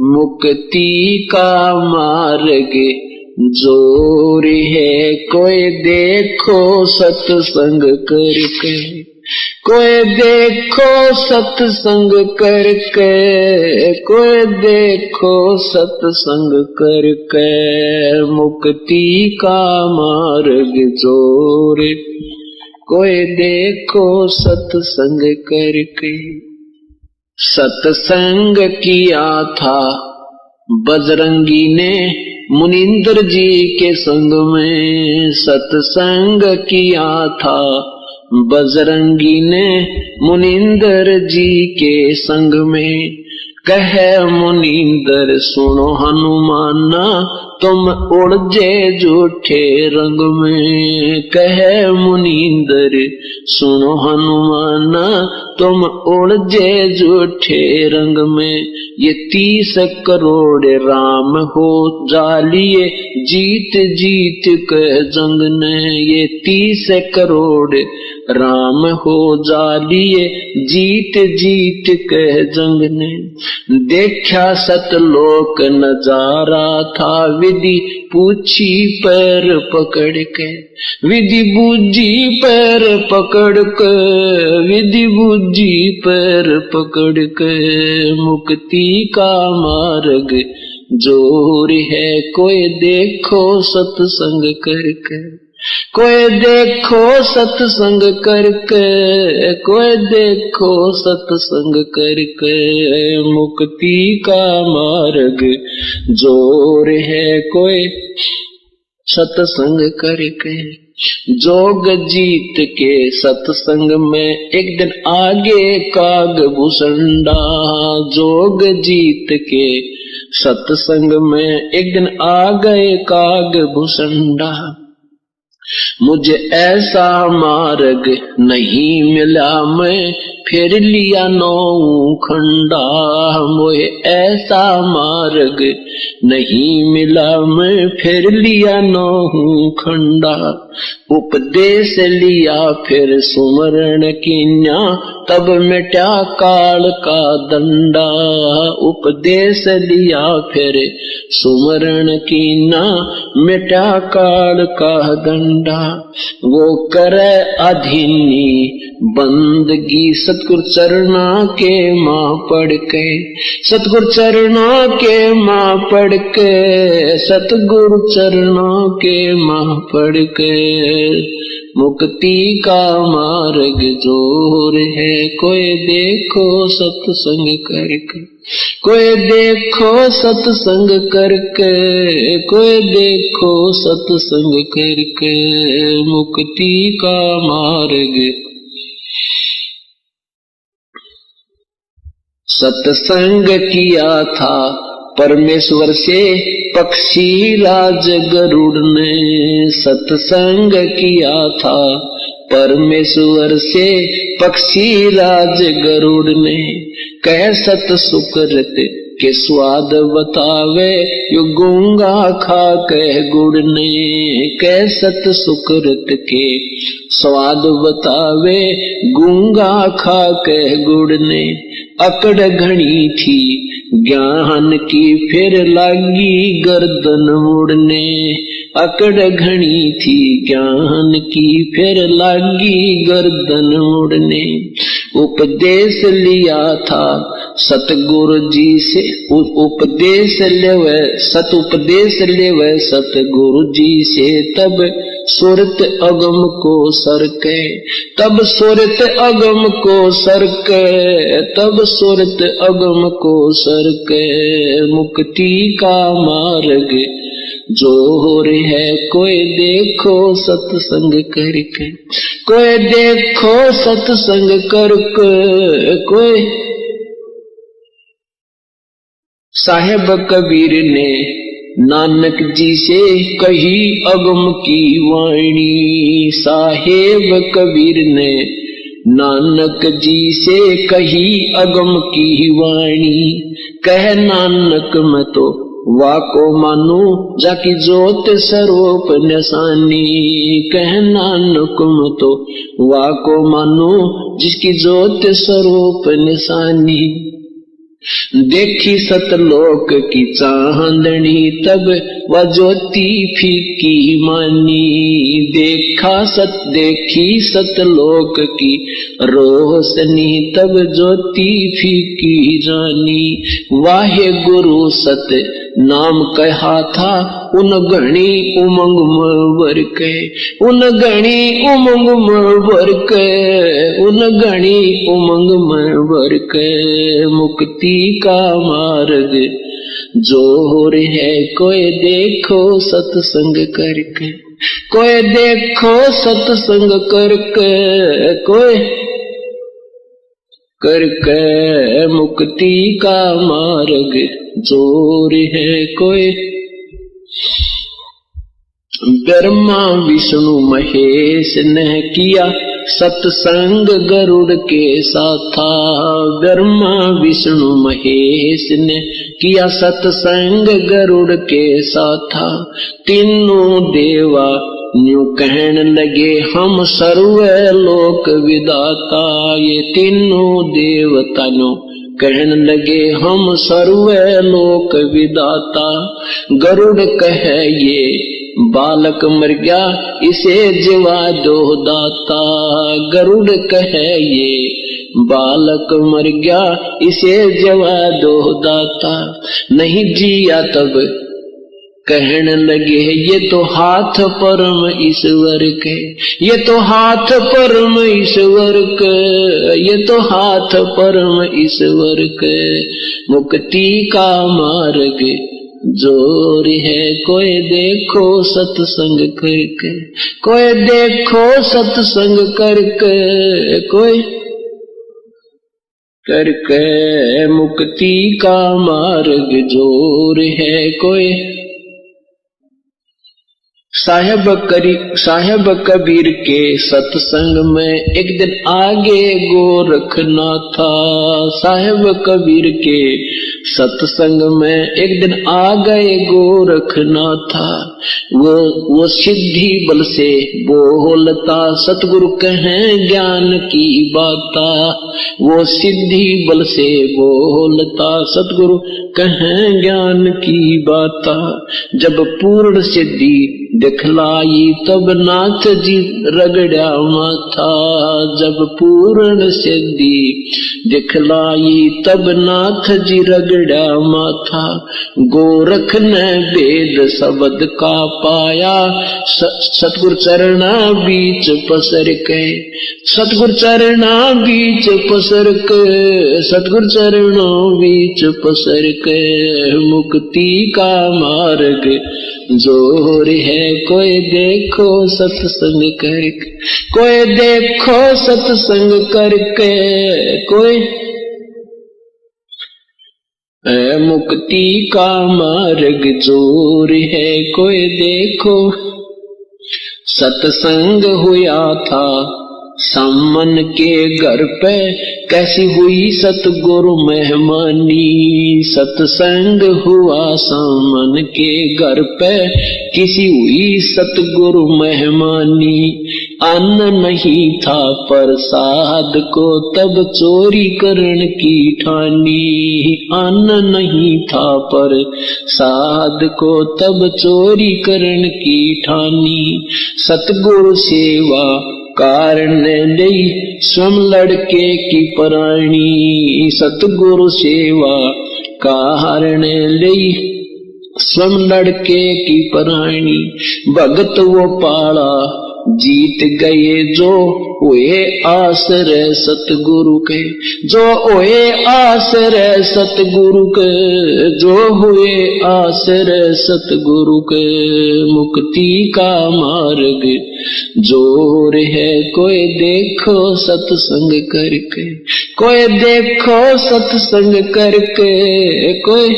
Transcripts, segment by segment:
मुक्ति का मार्ग जोर है, कोई देखो सत्संग करके, कोई देखो सत्संग करके, कोई देखो सत्संग करके, मुक्ति का मार्ग जोर, कोई देखो सत्संग करके। सत्संग किया था बजरंगी ने मुनिंदर जी के संग में, सत्संग किया था बजरंगी ने मुनिंदर जी के संग में। कहे मुनिंदर सुनो हनुमाना, तुम उड़जे झूठे रंग में। कहे मुनिंदर सुनो हनुमाना, तुम उड़जे झूठे रंग में। ये 30 करोड़ राम हो जालिए, जीत जीत के जंग ने। ये 30 करोड़ राम हो जालिए, जीत जीत के जंग ने। देखा सतलोक नजारा था, विधि पूछी पैर पकड़ के, विधि बूझी पैर पकड़ के, विधि बूझी पैर पकड़ के। मुक्ति का मार्ग जोर है, कोई देखो सत्संग करके, कोई देखो सत्संग करके, कोई देखो सत्संग करके। मुक्ति का मार्ग जोर है, कोई सत्संग करके। जोग जीत के सत्संग में एक दिन आगे काग भूषंडा, जोग जीत के सत्संग में एक दिन आ गए काग भूषंडा। मुझे ऐसा मार्ग नहीं मिला, मैं फिर लिया 9 खंडा। मुझे ऐसा मार्ग नहीं मिला, मैं फिर लिया 9 खंडा। उपदेश लिया फिर सुमरण कीन्या, तब मिटा काल का दंडा। उपदेश लिया फिर सुमरण कीन्या, मिटा काल का दंडा। वो करे अधीनी बंदगी सतगुरु चरणा के मां पढ़ के, सतगुरु चरणा के मां पढ़ के, सतगुरु चरणा के मां पढ़ के। मुक्ति का मार्ग जोर है, कोई देखो सत्संग करके, कोई देखो सत्संग करके, कोई देखो सत्संग करके। मुक्ति का मार्ग सत्संग किया था परमेश्वर से पक्षी राज गरुड़ ने। सत्संग किया था परमेश्वर से पक्षी राज गरुड़ ने। कह सत सुकृत के स्वाद बतावे, यो गूंगा खा कह गुड़ ने। कह सत सुकृत के स्वाद बतावे, गूंगा खा कह गुड़ ने। अकड़ घनी थी ज्ञान की, फिर लागी गर्दन मुड़ने। अकड़ घनी थी ज्ञान की, फिर लागी गर्दन मुड़ने। उपदेश लिया था सतगुरु जी से, उपदेश लेवे सतुपदेश लेवे सतगुरु जी से। तब सुरत अगम को सरके, तब सुरत अगम को सरके, तब सुरत अगम को सरके। मुक्ति का मार्ग जोर है, कोई देखो सत्संग करके, कोई देखो सत्संग करके। कोई साहेब कबीर ने नानक जी से कही अगम की वाणी। साहेब कबीर ने नानक जी से कही अगम की वाणी। कह नानक मैं तो वाको मानू, जाकी जोत स्वरूप निशानी। कह नानक मैं तो वाको मानू, जिसकी जोत स्वरूप निशानी। देखी सतलोक की चांदनी तब वह ज्योति फीकी मानी। देखी सतलोक की रोशनी तब ज्योति फीकी जानी। वाहे गुरु सत नाम कहा था उन घणी उमंग मर के, उन घणी उमंग मर के, उन घणी उमंग मर के। मुक्ति का मार्ग जोर है कोई देखो सत्संग करके, कोई देखो सत्संग करके, कोई करके। मुक्ति का मार्ग जोर है कोई। ब्रह्मा विष्णु महेश ने किया सत्संग गरुड़ के साथा। ब्रह्मा विष्णु महेश ने किया सत्संग गरुड़ के साथा। तीनों देवा न्यू कहने लगे हम सर्व लोक विदाता। ये तीनों देवता न्यू कहने लगे हम सर्व लोक विदाता। गरुड़ कहे ये बालक मर गया इसे जीवा दो दाता। गरुड़ कहे ये बालक मर गया इसे जीवा दो दाता। नहीं जिया तब कहने लगे ये तो हाथ परम ईश्वर के, ये तो हाथ परम ईश्वर के, ये तो हाथ परम ईश्वर के। मुक्ति का मार्ग जोर है कोई देखो सत्संग करके, कोई देखो सत्संग करके, कोई करके। मुक्ति का मार्ग जोर है कोई। साहेब कबीर के सत्संग में एक दिन आगे गोरखनाथ था। साहेब कबीर के सत्संग में एक दिन आ गए गोरखनाथ था। वो सिद्धि बल से बोलता सतगुरु कहें ज्ञान की बाता। वो सिद्धि बल से बोलता सतगुरु कहें ज्ञान की बाता। जब पूर्ण सिद्धि दिखलाई तब नाथ जी रगड़ा माथा। जब पूर्ण सिद्धि दिखलाई तब नाथ जी रगड़ा माथा। गोरख ने वेद शब्द का पाया सतगुरु चरणा बीच पसर के, सतगुरु चरणा बीच पसर के, सतगुरु चरणों बीच पसर के। मुक्ति का मार्ग जोर है कोई देखो सत्संग करके, कोई देखो सत्संग करके, कोई मुक्ति का मार्ग जोर है कोई देखो। सत्संग हुआ था सामन के घर पे कैसी हुई सतगुरु मेहमानी। सत्संग हुआ सामन के घर पे किसी हुई सतगुरु मेहमानी। अन्न नहीं था प्रसाद को तब चोरी करन की ठानी। अन्न नहीं था प्रसाद को तब चोरी करन की ठानी। सतगुरु सेवा कारण नहीं स्वयं लड़के की प्राणी। सतगुरु सेवा कारण नहीं स्वयं लड़के की प्राणी। भगत वो पाला जीत गए जो हुए आश्रय सतगुरु के, जो हुए आश्रय सतगुरु के, जो हुए आश्रय सतगुरु के। मुक्ति का मार्ग जोर है कोई देखो सत्संग करके, कोई देखो सत्संग करके, कोई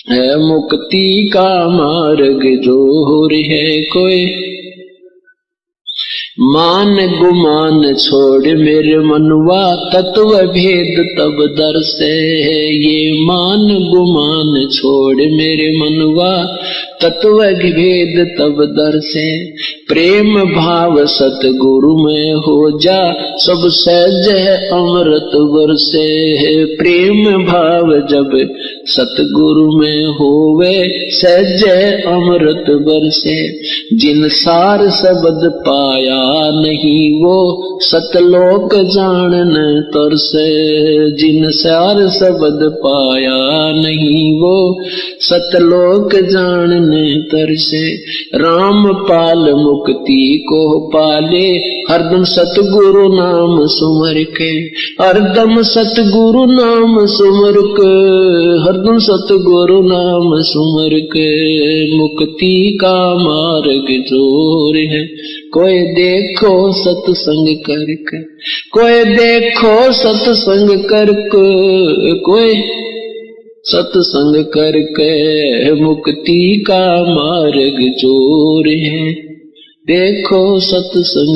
है मुक्ति का मार्ग जोर है कोई। मान गुमान छोड़ मेरे मनवा तत्व भेद तब दर्शे। ये मान गुमान छोड़ मेरे मनवा तत्व भेद तब दर्शे। प्रेम भाव सतगुरु में हो जा सब सहज है अमृत बरसे। प्रेम भाव जब सतगुरु में होवे सहज है अमृत बरसे। जिन सार शब्द पाया नहीं वो सतलोक जानन तरसे। जिन सार शब्द पाया नहीं वो सतलोक जानन तरसे। राम पाल मुक्ति को पाले हरदम सतगुरु नाम सुमर के। हरदम सतगुरु नाम सुमर के। हरदम सतगुरु नाम सुमर के। मुक्ति का मार्ग जोर है कोई देखो सत्संग करके। कोई देखो सत्संग करके। कोई सत्संग करके मुक्ति का मार्ग जोर है देखो सत्संग